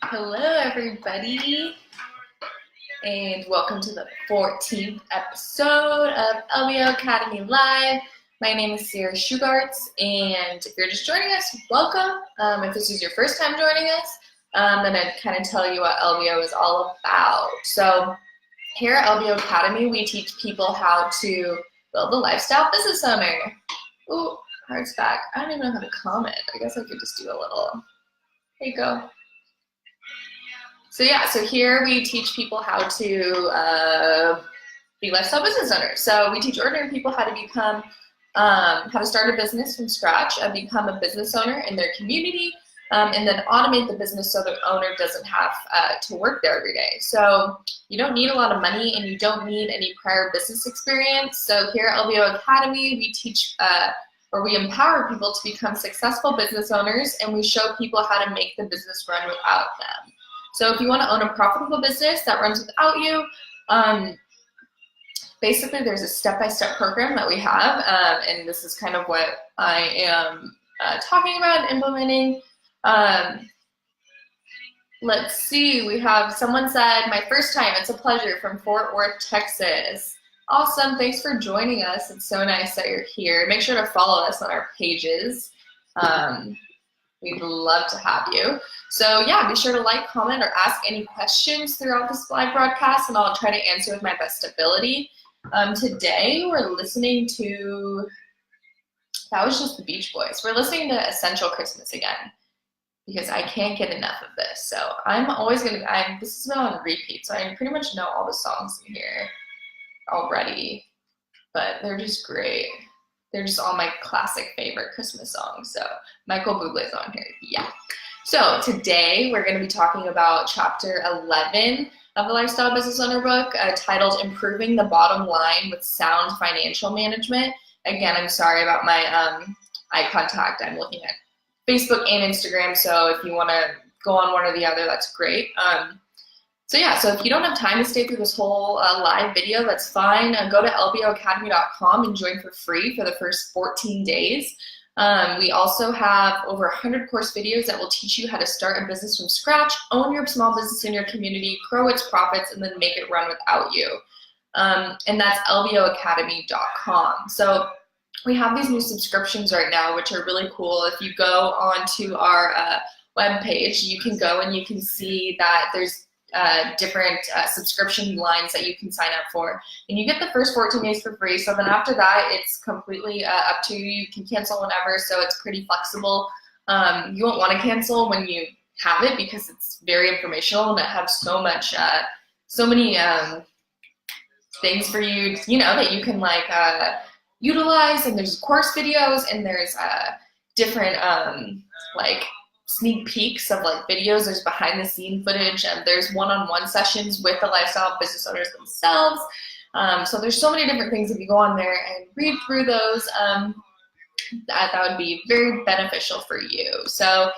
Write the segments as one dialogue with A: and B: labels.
A: Hello, everybody, and welcome to the 14th episode of LBO Academy Live. My name is Sierra Shugarts, and if you're just joining us, welcome. If this is your first time joining us, I'm going to kind of tell you what LBO is all about. So here at LBO Academy, we teach people how to build a lifestyle business owner. Ooh, heart's back. I don't even know how to comment. I guess I could just do a little. There you go. So here we teach people how to be lifestyle business owners. So we teach ordinary people how to become, how to start a business from scratch, become a business owner in their community, and then automate the business so the owner doesn't have to work there every day. So you don't need a lot of money and you don't need any prior business experience. So here at LBO Academy, we teach or we empower people to become successful business owners, and we show people how to make the business run without them. So if you want to own a profitable business that runs without you, basically there's a step-by-step program that we have, and this is kind of what I am talking about and implementing. Let's see, we have someone said, my first time, it's a pleasure, from Fort Worth, Texas. Awesome, thanks for joining us. It's so nice that you're here. Make sure to follow us on our pages. We'd love to have you. So yeah, be sure to like, comment, or ask any questions throughout this live broadcast, and I'll try to answer with my best ability. Today we're listening to, that was just the Beach Boys. We're listening to Essential Christmas again, because I can't get enough of this. So I'm always gonna, this has been on repeat, so I pretty much know all the songs in here already, but they're just great. They're just all my classic favorite Christmas songs. So Michael Bublé's on here, yeah. So today we're going to be talking about chapter 11 of the Lifestyle Business Owner book, titled Improving the Bottom Line with Sound Financial Management. Again, I'm sorry about my eye contact. I'm looking at Facebook and Instagram, so if you want to go on one or the other, that's great. So if you don't have time to stay through this whole live video, that's fine. Go to lboacademy.com and join for free for the first 14 days. We also have over 100 course videos that will teach you how to start a business from scratch, own your small business in your community, grow its profits, and then make it run without you. And that's lboacademy.com. So we have these new subscriptions right now, which are really cool. If you go onto our webpage, you can go and you can see that there's different subscription lines that you can sign up for, and you get the first 14 days for free. So then after that, it's completely up to you. You can cancel whenever, so it's pretty flexible. You won't want to cancel when you have it, because it's very informational and it has so much, so many things for you, that you can utilize. And there's course videos, and there's different sneak peeks of videos. There's behind the scene footage, and there's one-on-one sessions with the lifestyle business owners themselves. So there's so many different things. If you go on there and read through those, that would be very beneficial for you. So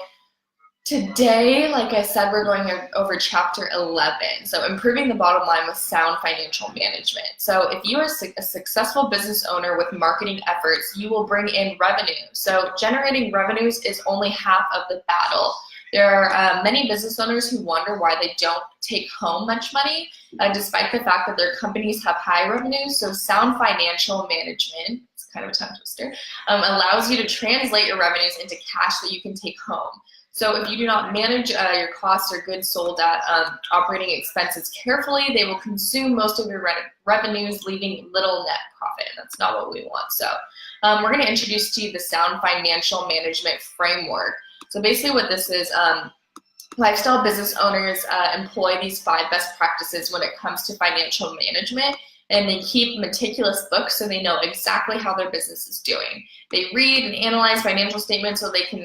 A: today, like I said, we're going over chapter 11. So improving the bottom line with sound financial management. So if you are a successful business owner with marketing efforts, you will bring in revenue. So generating revenues is only half of the battle. There are many business owners who wonder why they don't take home much money, despite the fact that their companies have high revenues. So sound financial management, it's kind of a tongue twister, allows you to translate your revenues into cash that you can take home. So if you do not manage your costs or goods sold at operating expenses carefully, they will consume most of your revenues, leaving little net profit. That's not what we want. So we're going to introduce to you the sound financial management framework. So basically what this is, lifestyle business owners employ these 5 best practices when it comes to financial management, and they keep meticulous books so they know exactly how their business is doing. They read and analyze financial statements so they can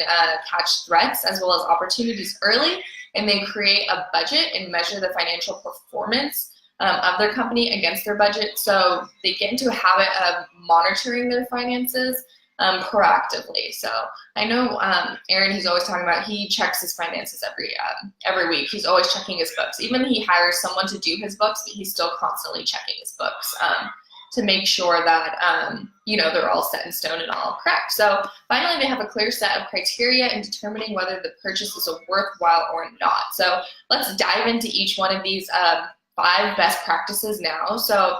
A: catch threats as well as opportunities early, and they create a budget and measure the financial performance of their company against their budget. So they get into a habit of monitoring their finances proactively. So I know Aaron, he's always talking about, he checks his finances every week. He's always checking his books. Even he hires someone to do his books, but he's still constantly checking his books. to make sure that, they're all set in stone and all correct. So finally, they have a clear set of criteria in determining whether the purchase is worthwhile or not. So let's dive into each one of these 5 best practices now. So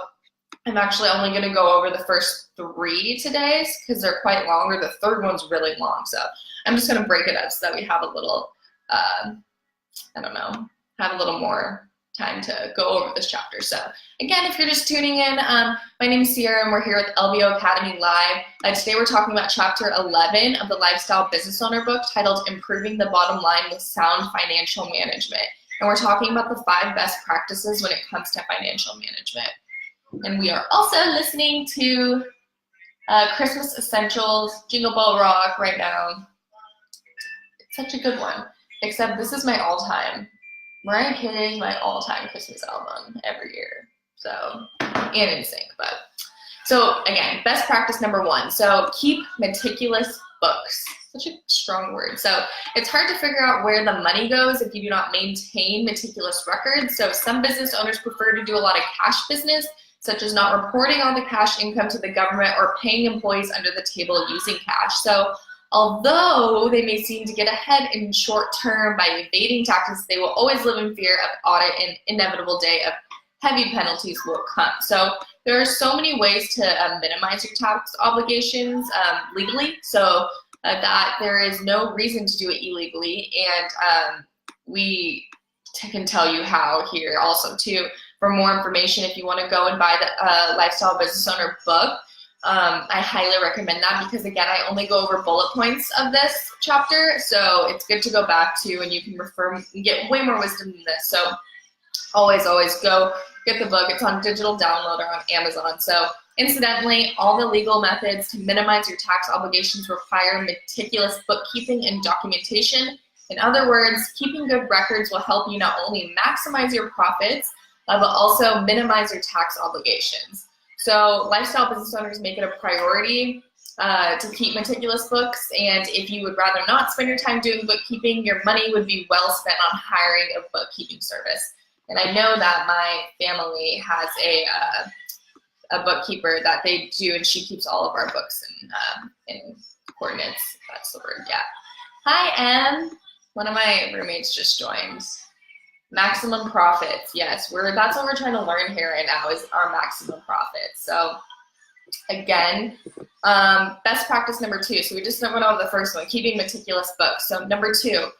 A: I'm actually only going to go over the first 3 today because they're quite long, or the third one's really long. So I'm just going to break it up so that we have a little, have a little more time to go over this chapter. So again, if you're just tuning in, my name is Sierra and we're here with LBO Academy Live. Today we're talking about chapter 11 of the Lifestyle Business Owner book titled Improving the Bottom Line with Sound Financial Management. And we're talking about the 5 best practices when it comes to financial management. And we are also listening to Christmas Essentials, Jingle Bell Rock right now. It's such a good one, except this is my all-time. Mariah Carey's my all-time Christmas album every year. So, and in sync, but. So again, best practice number 1. So keep meticulous books. Such a strong word. So it's hard to figure out where the money goes if you do not maintain meticulous records. So some business owners prefer to do a lot of cash business, such as not reporting all the cash income to the government or paying employees under the table using cash. So although they may seem to get ahead in short term by evading taxes, they will always live in fear of audit and inevitable day of heavy penalties will come. So there are so many ways to minimize your tax obligations legally, so that there is no reason to do it illegally, and we can tell you how here also too. For more information, if you want to go and buy the Lifestyle Business Owner book, I highly recommend that because, again, I only go over bullet points of this chapter, so it's good to go back to, and you can refer and get way more wisdom than this. So always go get the book. It's on digital download or on Amazon. So incidentally, all the legal methods to minimize your tax obligations require meticulous bookkeeping and documentation. In other words, keeping good records will help you not only maximize your profits, but also minimize your tax obligations. So lifestyle business owners make it a priority to keep meticulous books, and if you would rather not spend your time doing bookkeeping, your money would be well spent on hiring a bookkeeping service. And I know that my family has a bookkeeper that they do, and she keeps all of our books in coordinates. That's the word, yeah. Hi, Em. One of my roommates just joined. Maximum profits, yes, that's what we're trying to learn here right now is our maximum profits. So again, best practice number 2. So we just went over the first one, keeping meticulous books. So number 2,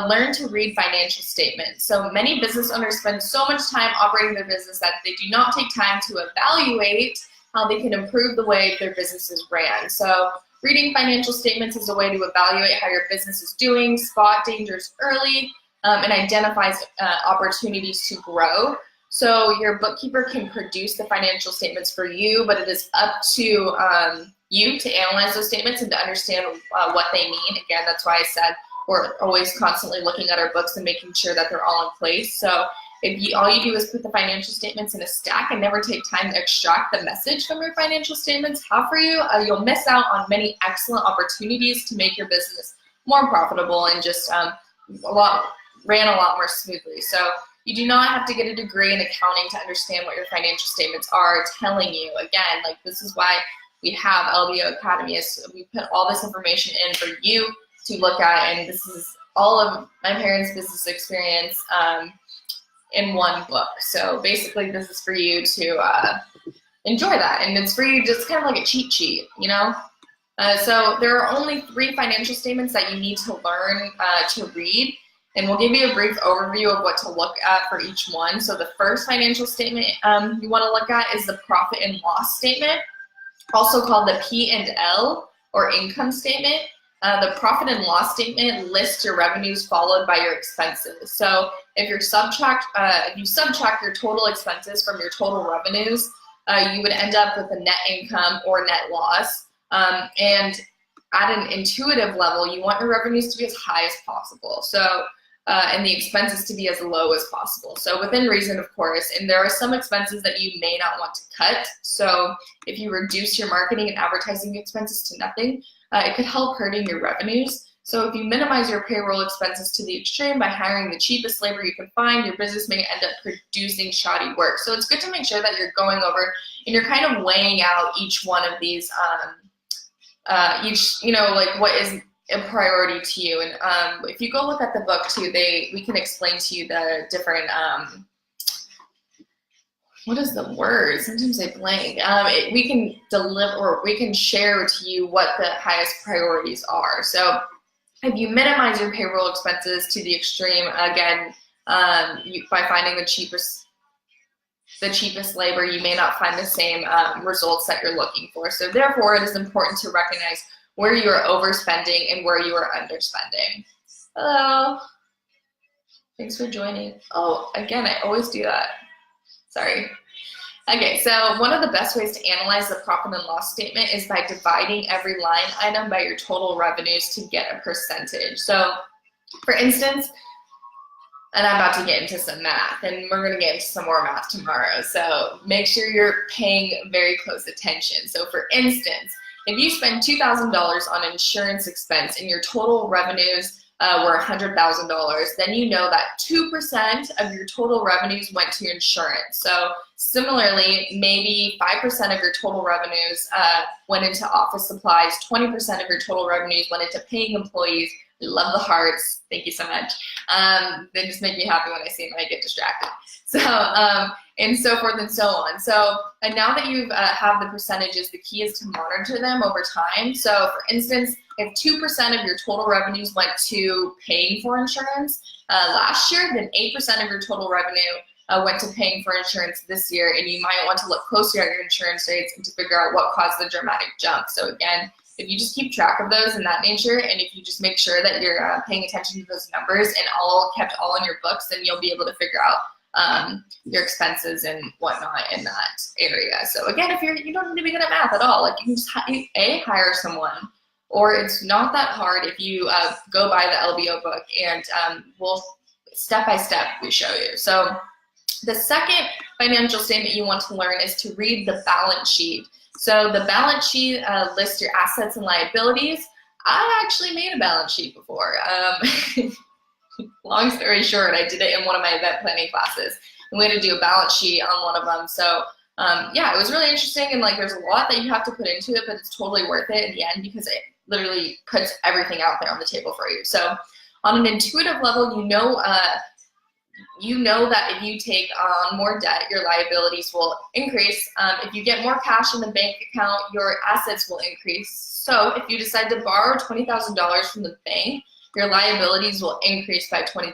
A: learn to read financial statements. So many business owners spend so much time operating their business that they do not take time to evaluate how they can improve the way their business is ran. So reading financial statements is a way to evaluate how your business is doing, spot dangers early, and identifies opportunities to grow. So your bookkeeper can produce the financial statements for you, but it is up to you to analyze those statements and to understand what they mean. Again, that's why I said we're always constantly looking at our books and making sure that they're all in place. So if all you do is put the financial statements in a stack and never take time to extract the message from your financial statements have for you, you'll miss out on many excellent opportunities to make your business more profitable and just ran a lot more smoothly. So you do not have to get a degree in accounting to understand what your financial statements are telling you. Again, like this is why we have LBO Academy, is we put all this information in for you to look at, and this is all of my parents' business experience in one book. So basically this is for you to enjoy that, and it's for you just kind of like a cheat sheet, you know? So there are only 3 financial statements that you need to learn to read. And we'll give you a brief overview of what to look at for each one. So the first financial statement you want to look at is the profit and loss statement, also called the P&L or income statement. The profit and loss statement lists your revenues followed by your expenses. So if you subtract your total expenses from your total revenues, you would end up with a net income or net loss. And at an intuitive level, you want your revenues to be as high as possible. So and the expenses to be as low as possible. So within reason, of course, and there are some expenses that you may not want to cut. So if you reduce your marketing and advertising expenses to nothing, it could help hurting your revenues. So if you minimize your payroll expenses to the extreme by hiring the cheapest labor you can find, your business may end up producing shoddy work. So it's good to make sure that you're going over and you're kind of weighing out each one of these, like what is a priority to you. And if you go look at the book too, we can explain to you the different, what is the word? Sometimes I blank. We can deliver, or we can share to you what the highest priorities are. So if you minimize your payroll expenses to the extreme, again, by finding the cheapest labor, you may not find the same results that you're looking for. So therefore, it is important to recognize where you are overspending and where you are underspending. Hello. Thanks for joining. Oh, again, I always do that. Sorry. Okay, so one of the best ways to analyze the profit and loss statement is by dividing every line item by your total revenues to get a percentage. So, for instance, and I'm about to get into some math, and we're going to get into some more math tomorrow, so make sure you're paying very close attention. So, for instance, if you spend $2,000 on insurance expense and your total revenues were $100,000, then you know that 2% of your total revenues went to insurance. So similarly, maybe 5% of your total revenues went into office supplies, 20% of your total revenues went into paying employees. I love the hearts. Thank you so much. They just make me happy when I see them and I get distracted. So, and so forth and so on. So, and now that you have the percentages, the key is to monitor them over time. So, for instance, if 2% of your total revenues went to paying for insurance last year, then 8% of your total revenue went to paying for insurance this year, and you might want to look closer at your insurance rates and to figure out what caused the dramatic jump. So again, if you just keep track of those in that nature, and if you just make sure that you're paying attention to those numbers and kept all in your books, then you'll be able to figure out your expenses and whatnot in that area. So again, if you don't need to be good at math at all, like you can just hire someone, or it's not that hard if you go by the LBO book, and we'll step by step we show you. So the second financial statement you want to learn is to read the balance sheet. So the balance sheet lists your assets and liabilities. I actually made a balance sheet before. Long story short, I did it in one of my event planning classes. And we had to do a balance sheet on one of them. So yeah, it was really interesting, and like there's a lot that you have to put into it, but it's totally worth it in the end because it literally puts everything out there on the table for you. So on an intuitive level, you know that if you take on more debt, your liabilities will increase. If you get more cash in the bank account, your assets will increase. So if you decide to borrow $20,000 from the bank, your liabilities will increase by $20,000,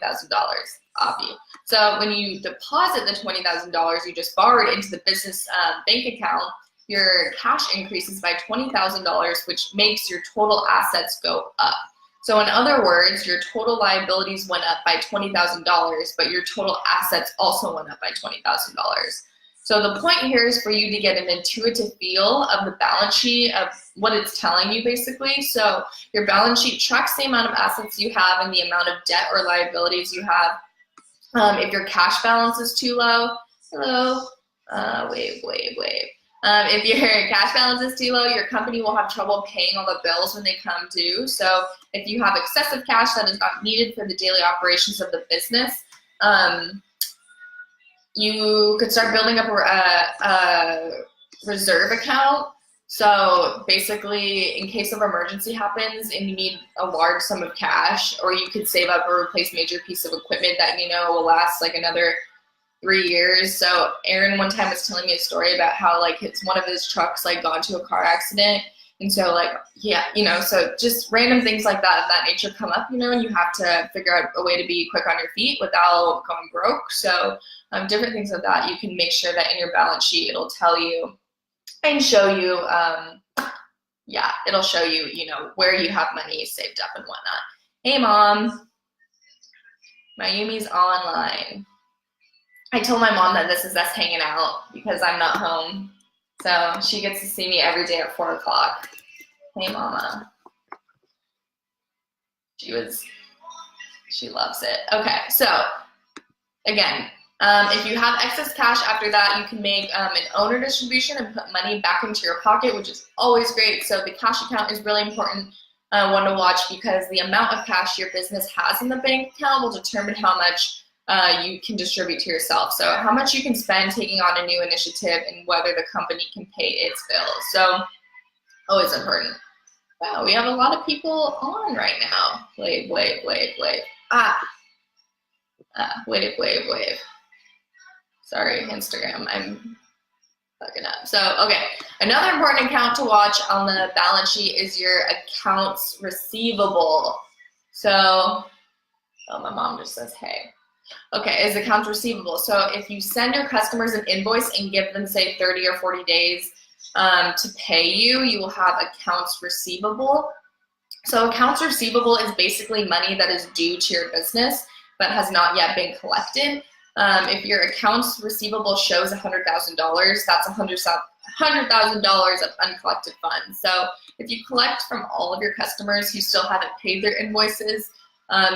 A: obviously. So when you deposit the $20,000 you just borrowed into the business bank account, your cash increases by $20,000, which makes your total assets go up. So in other words, your total liabilities went up by $20,000, but your total assets also went up by $20,000. So the point here is for you to get an intuitive feel of the balance sheet, of what it's telling you basically. So your balance sheet tracks the amount of assets you have and the amount of debt or liabilities you have. If your cash balance is too low, wave. If your cash balance is too low, your company will have trouble paying all the bills when they come due. So if you have excessive cash that is not needed for the daily operations of the business, you could start building up a reserve account. So basically, in case of emergency happens and you need a large sum of cash, or you could save up or replace major piece of equipment that will last like another 3 years. So Aaron one time was telling me a story about how like one of his trucks like got into a car accident, and so like so just random things like that of that nature come up, and you have to figure out a way to be quick on your feet without going broke. So different things like that, you can make sure that in your balance sheet it'll tell you and show you it'll show you where you have money saved up and whatnot. Hey mom, Mayumi's online. I told my mom that this is us hanging out because I'm not home. So she gets to see me every day at 4 o'clock. Hey mama. She loves it. Okay, so again, if you have excess cash after that, you can make an owner distribution and put money back into your pocket, which is always great. So the cash account is really important. one to watch, because the amount of cash your business has in the bank account will determine how much you can distribute to yourself. So how much you can spend taking on a new initiative and whether the company can pay its bills. So always important. Wow, we have a lot of people on right now. Wave. Wave. Sorry, Instagram, I'm fucking up. So, okay, another important account to watch on the balance sheet is your accounts receivable. So, oh, my mom just says, hey. Okay, is accounts receivable. So if you send your customers an invoice and give them, say, 30 or 40 days to pay you, you will have accounts receivable. So accounts receivable is basically money that is due to your business but has not yet been collected. If your accounts receivable shows $100,000, that's $100,000 of uncollected funds. So if you collect from all of your customers who still haven't paid their invoices,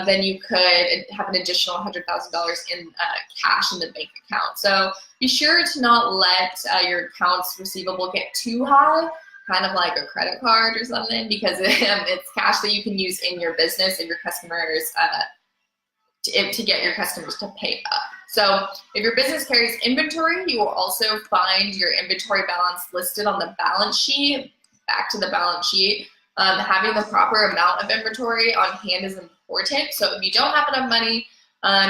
A: then you could have an additional $100,000 in cash in the bank account. So be sure to not let your accounts receivable get too high, kind of like a credit card or something, because it's cash that you can use in your business and your customers to get your customers to pay up. So if your business carries inventory, you will also find your inventory balance listed on the balance sheet. Back to the balance sheet. Having the proper amount of inventory on hand is important. So if you don't have enough money,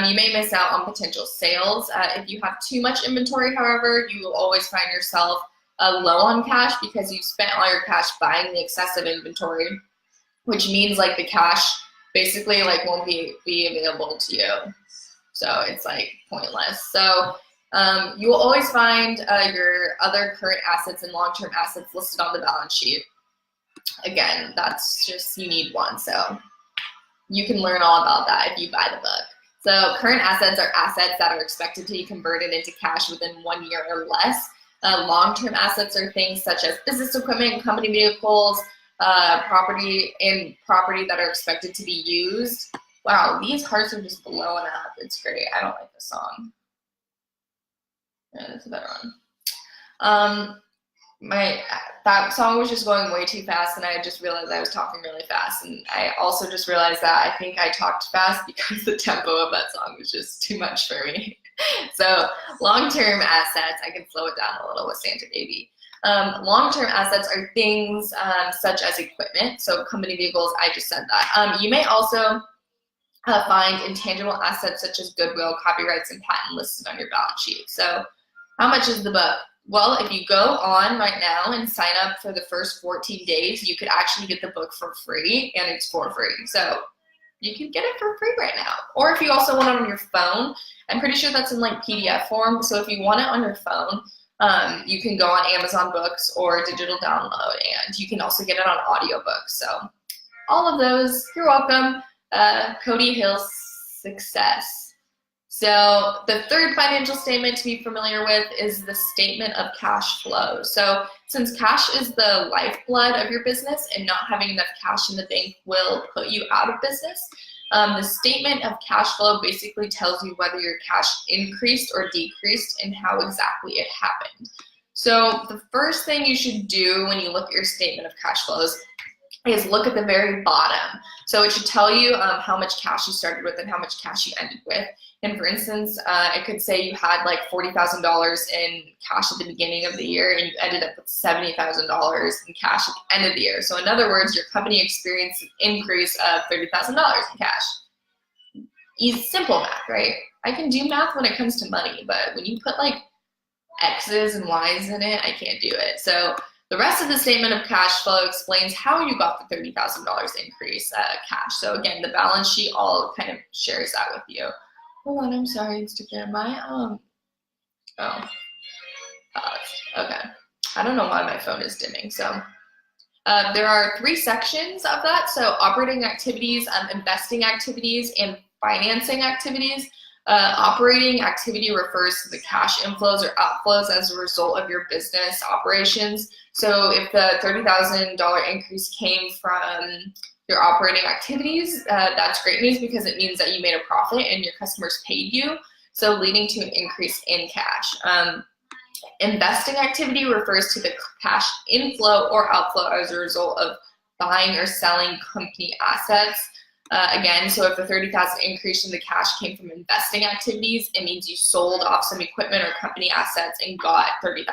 A: you may miss out on potential sales. If you have too much inventory, however, you will always find yourself low on cash because you've spent all your cash buying the excessive inventory, which means like the cash basically like won't be available to you. So it's like pointless. So you will always find your other current assets and long-term assets listed on the balance sheet. Again, that's just, you need one. So you can learn all about that if you buy the book. So current assets are assets that are expected to be converted into cash within 1 year or less. Long-term assets are things such as business equipment, company vehicles, property that are expected to be used. Wow, these hearts are just blowing up. It's great. I don't like this song. Yeah, that's a better one. That song was just going way too fast, and I just realized I was talking really fast. And I also just realized that I think I talked fast because the tempo of that song was just too much for me. So long-term assets, I can slow it down a little with Santa Baby. Long-term assets are things such as equipment. So company vehicles, I just said that. You may also find intangible assets such as goodwill, copyrights, and patent listed on your balance sheet. So how much is the book? Well, if you go on right now and sign up for the first 14 days, you could actually get the book for free, and it's for free. So you can get it for free right now. Or if you also want it on your phone, I'm pretty sure that's in like PDF form. So if you want it on your phone, you can go on Amazon Books or digital download, and you can also get it on audiobooks. So all of those, you're welcome. Cody Hill's success. So the third financial statement to be familiar with is the statement of cash flow. So since cash is the lifeblood of your business and not having enough cash in the bank will put you out of business, the statement of cash flow basically tells you whether your cash increased or decreased and how exactly it happened. So the first thing you should do when you look at your statement of cash flows is look at the very bottom. So it should tell you how much cash you started with and how much cash you ended with. And for instance, it could say you had like $40,000 in cash at the beginning of the year and you ended up with $70,000 in cash at the end of the year. So in other words, your company experienced an increase of $30,000 in cash. Easy, simple math, right? I can do math when it comes to money, but when you put like X's and Y's in it, I can't do it. So the rest of the statement of cash flow explains how you got the $30,000 increase cash. So again, the balance sheet all kind of shares that with you. Hold on, I'm sorry, Instagram. Okay. I don't know why my phone is dimming. So there are 3 sections of that. So operating activities, investing activities, and financing activities. Operating activity refers to the cash inflows or outflows as a result of your business operations. So if the $30,000 increase came from your operating activities, that's great news because it means that you made a profit and your customers paid you, so leading to an increase in cash. Investing activity refers to the cash inflow or outflow as a result of buying or selling company assets. Again, so if the $30,000 increase in the cash came from investing activities, it means you sold off some equipment or company assets and got $30,000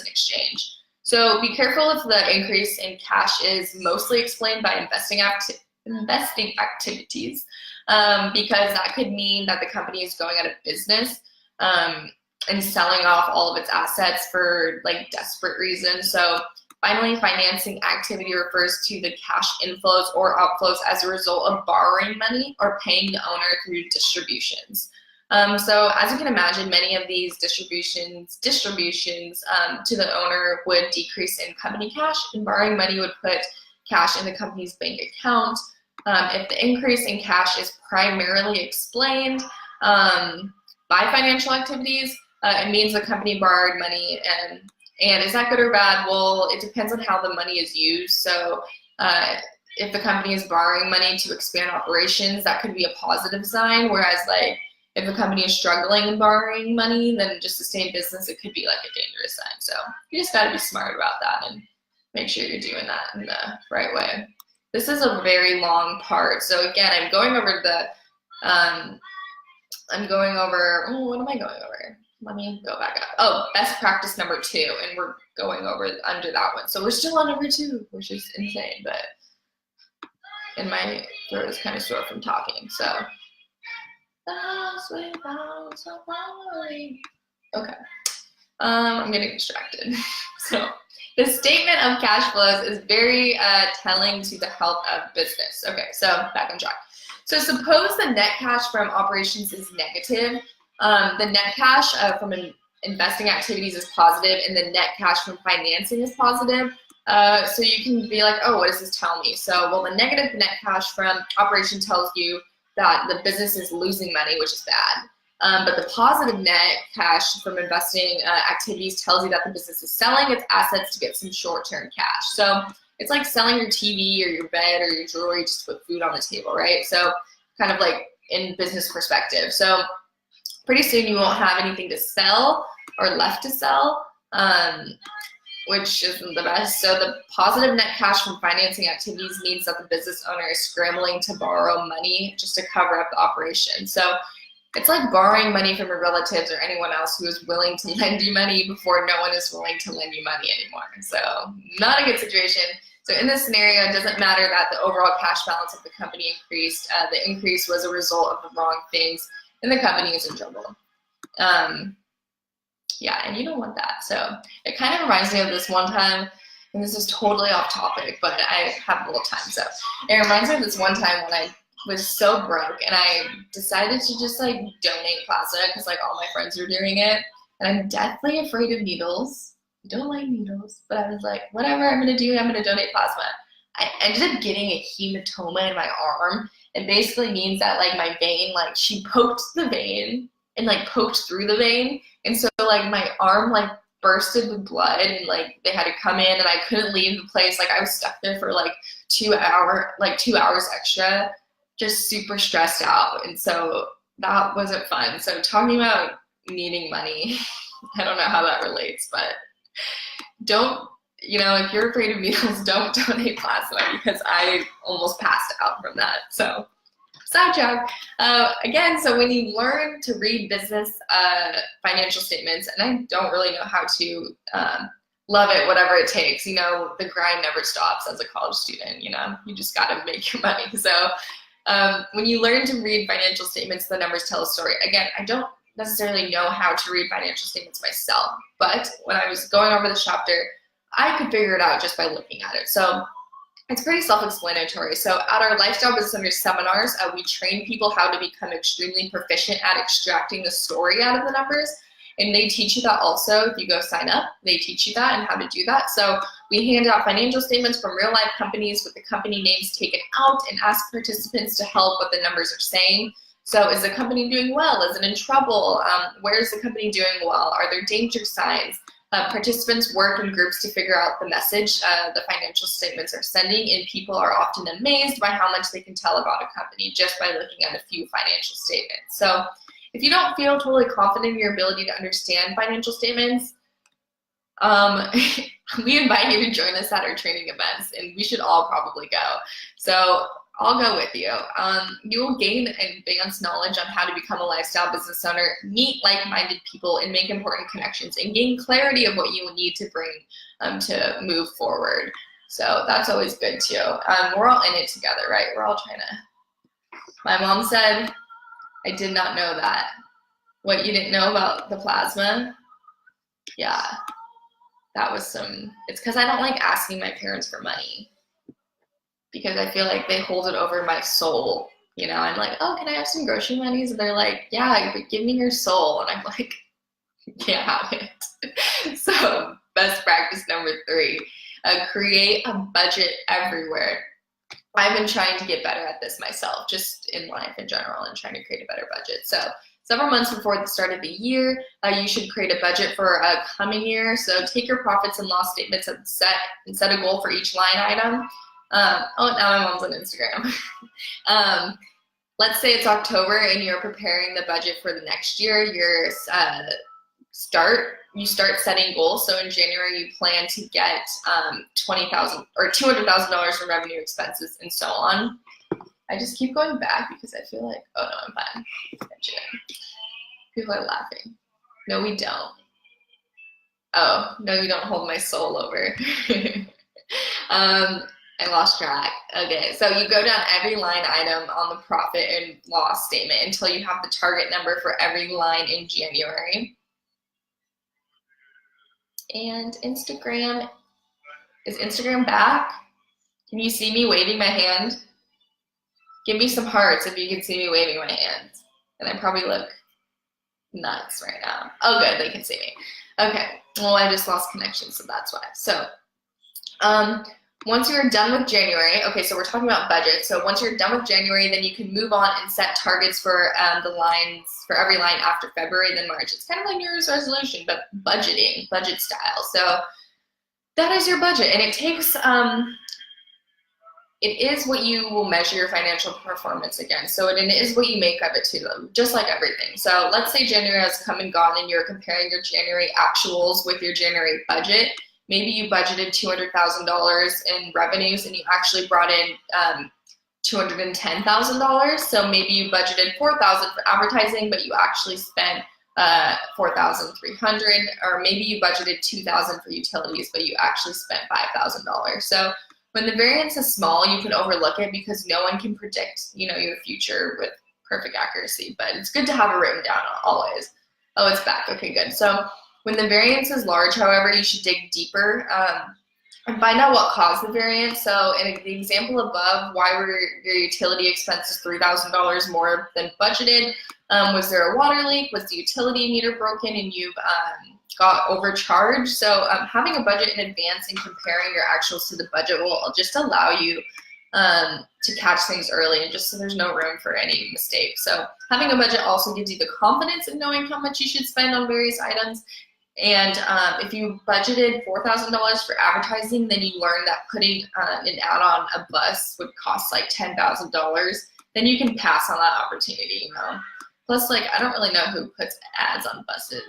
A: in exchange. So be careful if the increase in cash is mostly explained by investing activities, because that could mean that the company is going out of business and selling off all of its assets for like desperate reasons. So finally, financing activity refers to the cash inflows or outflows as a result of borrowing money or paying the owner through distributions. So as you can imagine, many of these distributions to the owner would decrease in company cash, and borrowing money would put cash in the company's bank account. If the increase in cash is primarily explained by financial activities, it means the company borrowed money. And is that good or bad? Well, it depends on how the money is used. So if the company is borrowing money to expand operations, that could be a positive sign. Whereas like if the company is struggling and borrowing money, then just to stay in business, it could be like a dangerous sign. So you just got to be smart about that and make sure you're doing that in the right way. This is a very long part. So again, I'm going over what am I going over? Let me go back up. Oh, best practice number 2, and we're going over under that one. So we're still on number 2, which is insane, but and my throat is kind of sore from talking. So okay. I'm getting distracted. So the statement of cash flows is very telling to the health of business. Okay, so back on track. So suppose the net cash from operations is negative. The net cash from investing activities is positive, and the net cash from financing is positive. So you can be like, oh, what does this tell me? So, well, the negative net cash from operation tells you that the business is losing money, which is bad. But the positive net cash from investing activities tells you that the business is selling its assets to get some short-term cash. So it's like selling your TV or your bed or your jewelry just to put food on the table, right? So kind of like in business perspective. So pretty soon you won't have anything to sell or left to sell, which isn't the best. So the positive net cash from financing activities means that the business owner is scrambling to borrow money just to cover up the operation. So it's like borrowing money from your relatives or anyone else who is willing to lend you money before no one is willing to lend you money anymore. So not a good situation. So in this scenario, it doesn't matter that the overall cash balance of the company increased. The increase was a result of the wrong things, and the company is in trouble. Yeah, and you don't want that. So it kind of reminds me of this one time, and this is totally off topic, but I have a little time. So it reminds me of this one time when I was so broke and I decided to just like donate plasma because like all my friends were doing it. And I'm deathly afraid of needles. I don't like needles, but I was like, whatever I'm gonna do, I'm gonna donate plasma. I ended up getting a hematoma in my arm. It basically means that like my vein, like she poked the vein and like poked through the vein. And so like my arm like bursted with blood and like they had to come in and I couldn't leave the place. Like I was stuck there for like 2 hours extra, just super stressed out. And so that wasn't fun. So talking about needing money, I don't know how that relates, but don't, you know, if you're afraid of needles, don't donate plasma because I almost passed out from that. So sidetrack. Again, so when you learn to read business financial statements, and I don't really know how to love it, whatever it takes, you know, the grind never stops as a college student, you know, you just got to make your money. So when you learn to read financial statements, the numbers tell a story. Again, I don't necessarily know how to read financial statements myself, but when I was going over the chapter, I could figure it out just by looking at it. So it's pretty self-explanatory. So at our Lifestyle Business Owners seminars, we train people how to become extremely proficient at extracting the story out of the numbers. And they teach you that also. If you go sign up, they teach you that and how to do that. So we hand out financial statements from real life companies with the company names taken out and ask participants to help what the numbers are saying. So is the company doing well? Is it in trouble? Where is the company doing well? Are there danger signs? Participants work in groups to figure out the message the financial statements are sending, and people are often amazed by how much they can tell about a company just by looking at a few financial statements. So if you don't feel totally confident in your ability to understand financial statements, We invite you to join us at our training events, and we should all probably go. So I'll go with you. You will gain advanced knowledge on how to become a lifestyle business owner, meet like-minded people, and make important connections, and gain clarity of what you will need to bring to move forward. So that's always good too. We're all in it together, right? We're all trying to. My mom said, I did not know that. What, you didn't know about the plasma? Yeah, that was some, it's because I don't like asking my parents for money, because I feel like they hold it over my soul. You know, I'm like, oh, can I have some grocery monies? And they're like, yeah, but give me your soul. And I'm like, you can't have it. So best practice number 3, create a budget everywhere. I've been trying to get better at this myself, just in life in general, and trying to create a better budget. So several months before the start of the year, you should create a budget for a coming year. So take your profits and loss statements and set a goal for each line item. Oh, now my mom's on Instagram. Let's say it's October and you're preparing the budget for the next year. You start setting goals. So in January, you plan to get $20,000 or $200,000 from revenue, expenses, and so on. I just keep going back because I feel like, oh no, I'm fine. People are laughing. No, we don't. Oh, no, you don't hold my soul over. I lost track. Okay, so you go down every line item on the profit and loss statement until you have the target number for every line in January. And Instagram, is Instagram back? Can you see me waving my hand? Give me some hearts if you can see me waving my hand. And I probably look nuts right now. Oh good, they can see me. Okay, well I just lost connection, so that's why. So, once you're done with January, okay, so we're talking about budget. So once you're done with January, then you can move on and set targets for the lines, for every line after February, then March. It's kind of like New Year's resolution, but budgeting, budget style. So that is your budget, and it takes, it is what you will measure your financial performance against. So it is what you make of it too, just like everything. So let's say January has come and gone and you're comparing your January actuals with your January budget. Maybe you budgeted $200,000 in revenues and you actually brought in $210,000. So maybe you budgeted $4,000 for advertising, but you actually spent $4,300, or maybe you budgeted $2,000 for utilities, but you actually spent $5,000. So when the variance is small, you can overlook it because no one can predict, you know, your future with perfect accuracy. But it's good to have it written down always. Oh, it's back. Okay, good. So when the variance is large, however, you should dig deeper and find out what caused the variance. So in the example above, why were your utility expenses $3,000 more than budgeted? Was there a water leak? Was the utility meter broken and you've got overcharged? So having a budget in advance and comparing your actuals to the budget will just allow you to catch things early, and just so there's no room for any mistakes. So having a budget also gives you the confidence in knowing how much you should spend on various items. And if you budgeted $4,000 for advertising, then you learn that putting an ad on a bus would cost like $10,000. Then you can pass on that opportunity, you know. Plus, like, I don't really know who puts ads on buses.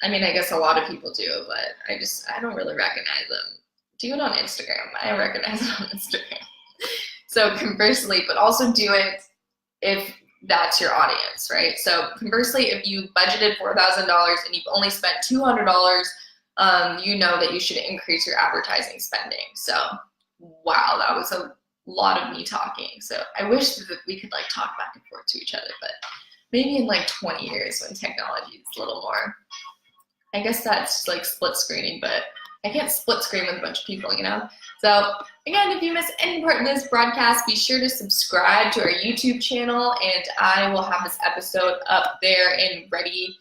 A: I mean, I guess a lot of people do, but I don't really recognize them. Do it on Instagram. I recognize it on Instagram. So conversely, but also do it if that's your audience, right? So conversely, if you budgeted $4,000 and you've only spent $200, you know that you should increase your advertising spending. So, wow, that was a lot of me talking. So I wish that we could like talk back and forth to each other, but maybe in like 20 years when technology is a little more, I guess that's like split screening, but I can't split screen with a bunch of people, you know? So again, if you miss any part of this broadcast, be sure to subscribe to our YouTube channel, and I will have this episode up there and ready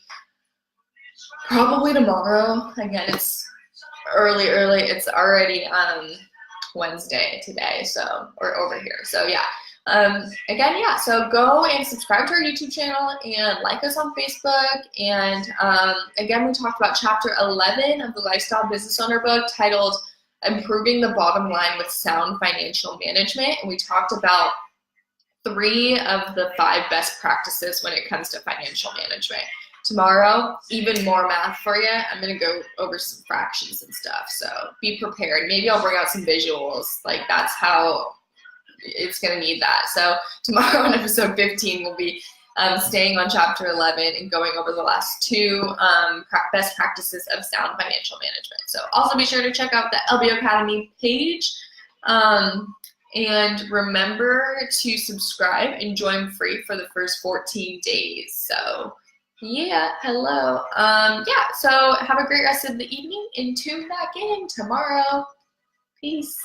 A: probably tomorrow. Again, it's early. It's already Wednesday today, so, or over here. So yeah. Again, yeah, so go and subscribe to our YouTube channel and like us on Facebook. And again, we talked about chapter 11 of the Lifestyle Business Owner book titled Improving the Bottom Line with Sound Financial Management. And we talked about 3 of the 5 best practices when it comes to financial management. Tomorrow, even more math for you. I'm gonna go over some fractions and stuff, so be prepared. Maybe I'll bring out some visuals. Like that's how it's gonna need that. So tomorrow in episode 15, we'll be staying on chapter 11 and going over the last two best practices of sound financial management. So also be sure to check out the LBO Academy page. And remember to subscribe and join free for the first 14 days. So yeah, hello. Yeah, so have a great rest of the evening and tune back in tomorrow. Peace.